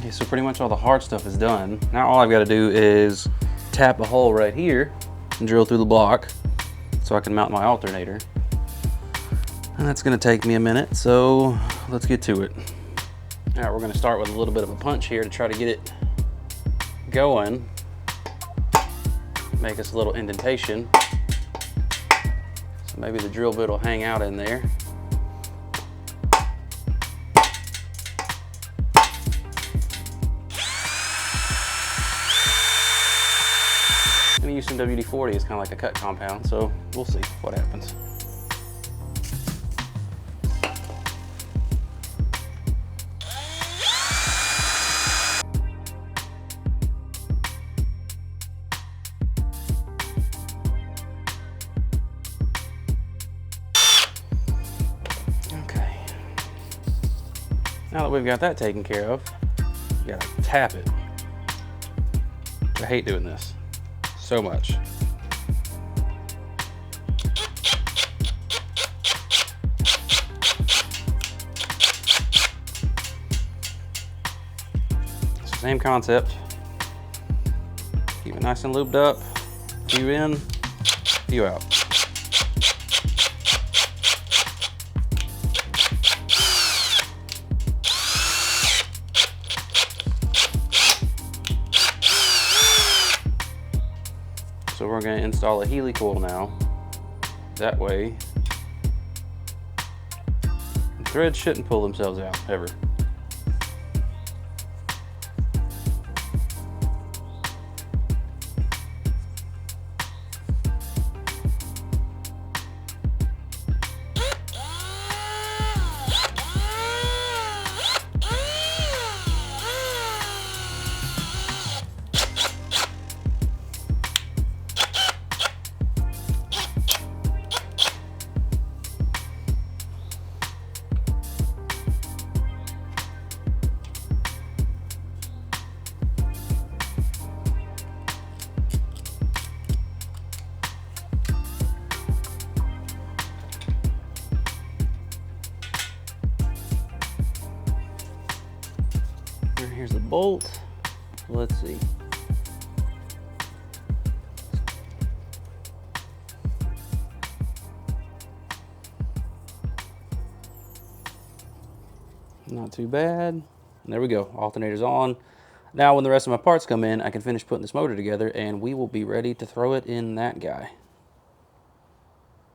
Okay, so pretty much all the hard stuff is done. Now all I've got to do is tap a hole right here and drill through the block so I can mount my alternator. And that's going to take me a minute, so let's get to it. All right, we're going to start with a little bit of a punch here to try to get it going. Make us a little indentation. So maybe the drill bit will hang out in there. I'm going to use some WD-40 as kind of like a cut compound, so we'll see what happens. Okay. Now that we've got that taken care of, you gotta tap it. I hate doing this so much. Same concept. Keep it nice and lubed up. Few in, few out. So we're going to install a helicoil now. That way, the threads shouldn't pull themselves out ever. Here's the bolt. Let's see. Not too bad. And there we go. Alternator's on. Now when the rest of my parts come in, I can finish putting this motor together and we will be ready to throw it in that guy.